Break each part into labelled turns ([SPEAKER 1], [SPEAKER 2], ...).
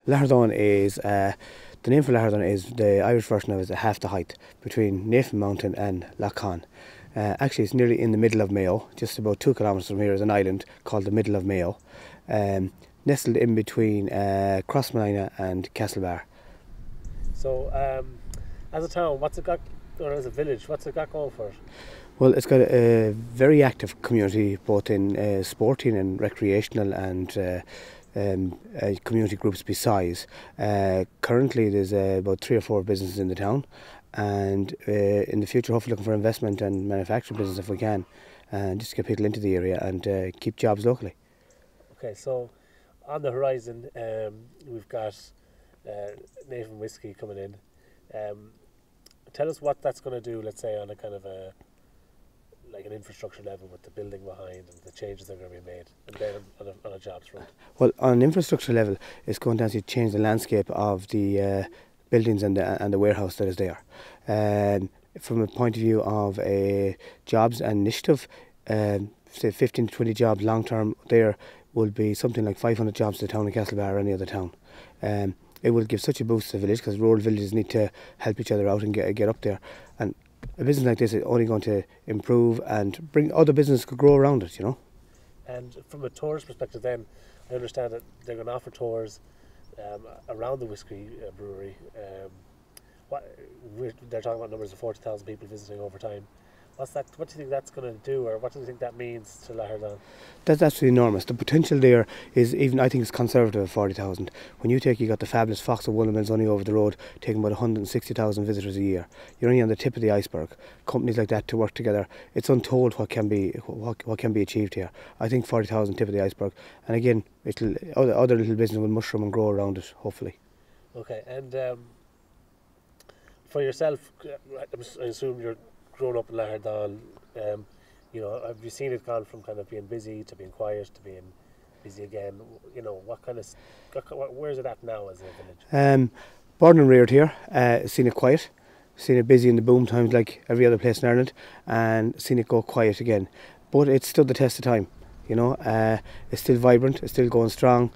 [SPEAKER 1] Lahardaun is, the name for Lahardaun is, the Irish version of it is half the height between Nephin Mountain and Lahardaun. Actually, it's nearly in the middle of Mayo, just about 2 kilometres from here is an island called the Middle of Mayo, nestled in between Crossmalina and Castlebar.
[SPEAKER 2] So, as a town, what's it got, or as a village, what's it got going for it?
[SPEAKER 1] Well, it's got a very active community, both in sporting and recreational and community groups besides. Currently, there's about 3 or 4 businesses in the town, and in the future, hopefully looking for investment and manufacturing business if we can, and just to get people into the area and keep jobs locally.
[SPEAKER 2] Okay, so on the horizon, we've got Nephin Whiskey coming in. Tell us what that's going to do, let's say, on a kind of like an infrastructure level with the building behind and the changes that are going to be made, and then on a jobs front.
[SPEAKER 1] Well, on an infrastructure level, it's going to actually change the landscape of the buildings and the warehouse that is there. From a point of view of jobs and initiative, say 15 to 20 jobs long term, there will be something like 500 jobs to the town of Castlebar or any other town. It will give such a boost to the village because rural villages need to help each other out and get up there. And a business like this is only going to improve and bring other businesses to grow around it, you know.
[SPEAKER 2] And from a tourist perspective then, I understand that they're going to offer tours around the whiskey brewery. They're talking about numbers of 40,000 people visiting over time. What do you think that's going to do, or what do you think that means to Lahardaun?
[SPEAKER 1] That's absolutely enormous. The potential there is, even I think it's conservative at 40,000. When you got the fabulous Fox of Wondermans only over the road, taking about 160,000 visitors a year. You're only on the tip of the iceberg. Companies like that to work together, it's untold what can be achieved here. I think 40,000 tip of the iceberg, and again, other little business will mushroom and grow around it, hopefully.
[SPEAKER 2] Okay, and for yourself, I assume you're grown up in Lahardaun. You know, have you seen it gone from kind of being busy to being quiet to being busy again? You know, where's it at now as a village?
[SPEAKER 1] Born and reared here, seen it quiet, seen it busy in the boom times like every other place in Ireland, and seen it go quiet again. But it stood the test of time, you know. It's still vibrant, it's still going strong.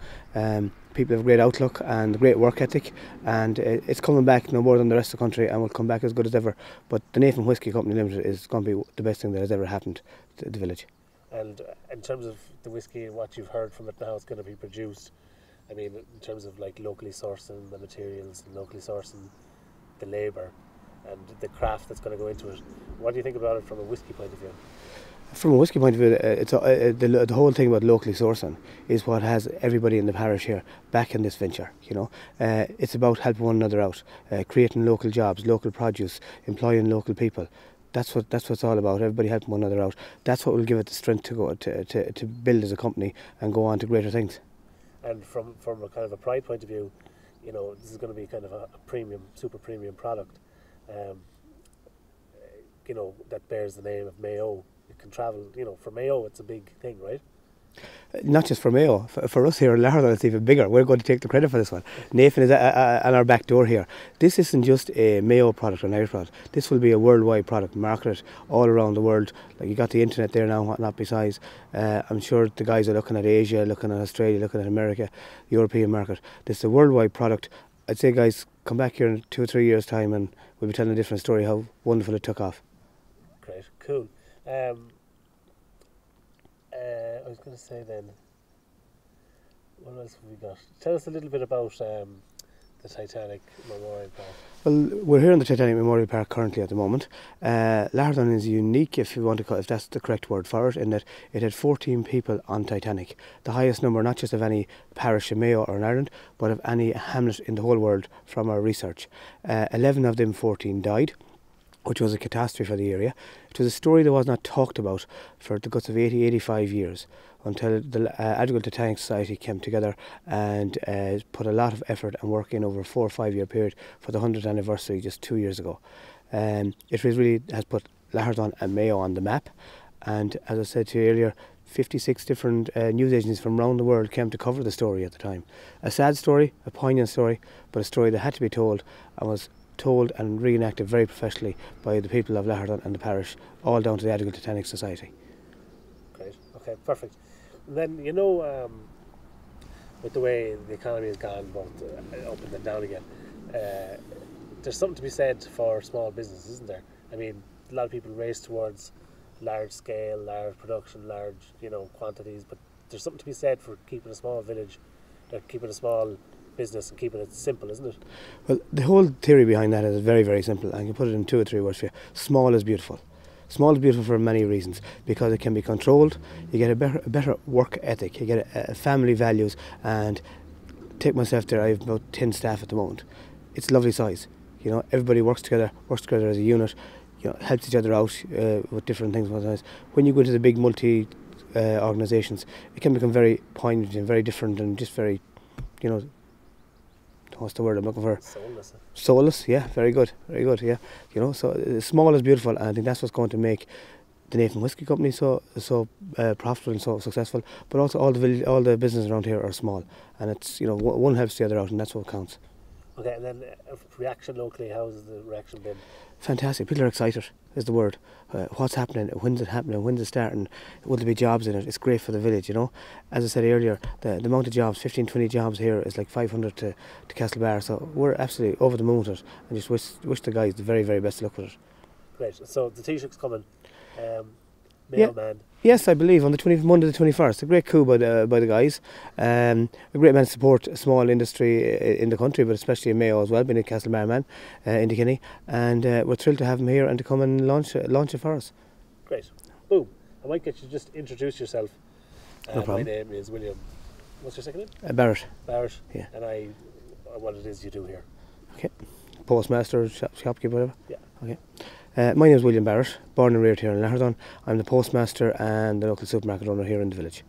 [SPEAKER 1] People have a great outlook and great work ethic, and it's coming back no more than the rest of the country, and will come back as good as ever. But the Nephin Whiskey Company Limited is going to be the best thing that has ever happened to the village.
[SPEAKER 2] And in terms of the whiskey and what you've heard from it now, it's going to be produced. I mean, in terms of like locally sourcing the materials and locally sourcing the labour and the craft that's going to go into it. What do you think about it from a whiskey point of view?
[SPEAKER 1] From a whiskey point of view, the whole thing about locally sourcing is what has everybody in the parish here back in this venture. You know, it's about helping one another out, creating local jobs, local produce, employing local people. That's what it's all about. Everybody helping one another out. That's what will give it the strength to go to build as a company and go on to greater things.
[SPEAKER 2] And from a kind of a pride point of view, you know, this is going to be kind of a premium, super premium product. You know, that bears the name of Mayo. It can travel, you know, for Mayo it's a big thing, right?
[SPEAKER 1] Not just for Mayo, for us here in Lahardaun it's even bigger. We're going to take the credit for this one. Nephin is on our back door here. This isn't just a Mayo product or an Irish product. This will be a worldwide product, marketed all around the world. Like, you got the internet there now and whatnot besides. I'm sure the guys are looking at Asia, looking at Australia, looking at America, European market. This is a worldwide product. I'd say, guys, come back here in 2 or 3 years' time and we'll be telling a different story how wonderful it took off.
[SPEAKER 2] Great, cool. I was going to say then, what else have we got? Tell us a little bit about the Titanic Memorial Park.
[SPEAKER 1] Well, we're here in the Titanic Memorial Park currently at the moment. Lahardaun is unique, if you want to call, if that's the correct word for it, in that it had 14 people on Titanic, the highest number not just of any parish in Mayo or in Ireland, but of any hamlet in the whole world from our research. 11 of them, 14 died, which was a catastrophe for the area. It was a story that was not talked about for the guts of 85 years, until the Adequate Titanic Society came together and put a lot of effort and work in over a 4 or 5 year period for the 100th anniversary just 2 years ago. It really has put Lahardaun and Mayo on the map, and as I said to you earlier, 56 different news agencies from around the world came to cover the story at the time. A sad story, a poignant story, but a story that had to be told, and was told and reenacted very professionally by the people of Lahardaun and the parish, all down to the Adequate Titanic Society.
[SPEAKER 2] Great, okay, perfect. And then, you know, with the way the economy has gone, both up and then down again, there's something to be said for small business, isn't there? I mean, a lot of people race towards large scale, large production, large, quantities, but there's something to be said for keeping a small village, keeping a small business and keeping it simple, isn't it?
[SPEAKER 1] Well, the whole theory behind that is very, very simple. I can put it in 2 or 3 words for you. Small is beautiful. Small is beautiful for many reasons, because it can be controlled, you get a better work ethic, you get family values, and take myself there, I have about 10 staff at the moment. It's a lovely size. Everybody works together as a unit, helps each other out with different things. When you go into the big multi organisations, it can become very poignant and very different and just very, what's the word I'm looking for?
[SPEAKER 2] Soulless.
[SPEAKER 1] Soulless, yeah, very good, yeah. So small is beautiful, and I think that's what's going to make the Nephin Whiskey Company so profitable and so successful. But also all the businesses around here are small, and it's one helps the other out, and that's what counts.
[SPEAKER 2] Okay, and then reaction locally, how has the reaction been?
[SPEAKER 1] Fantastic. People are excited, is the word. What's happening? When's it happening? When's it starting? Will there be jobs in it? It's great for the village, As I said earlier, the amount of jobs, 15, 20 jobs here is like 500 to Castlebar. So we're absolutely over the moon with it, and just wish the guys the very, very best of luck with it.
[SPEAKER 2] Great. So the Taoiseach's coming. Mailman.
[SPEAKER 1] Yes, I believe on the Monday the 21st. A great coup by the guys. A great man to support small industry in the country, but especially in Mayo as well, being a Castlebar man in the Kinney. And we're thrilled to have him here and to come and launch it for us.
[SPEAKER 2] Great. Boom. I might get you to just introduce yourself.
[SPEAKER 1] No problem.
[SPEAKER 2] My name is William. What's your second name?
[SPEAKER 1] Barret.
[SPEAKER 2] Barret.
[SPEAKER 1] Yeah.
[SPEAKER 2] And what it is you do here.
[SPEAKER 1] Okay. Postmaster, shopkeeper, whatever.
[SPEAKER 2] Yeah.
[SPEAKER 1] Okay. My name is William Barrett, born and reared here in Lahardaun. I'm the postmaster and the local supermarket owner here in the village.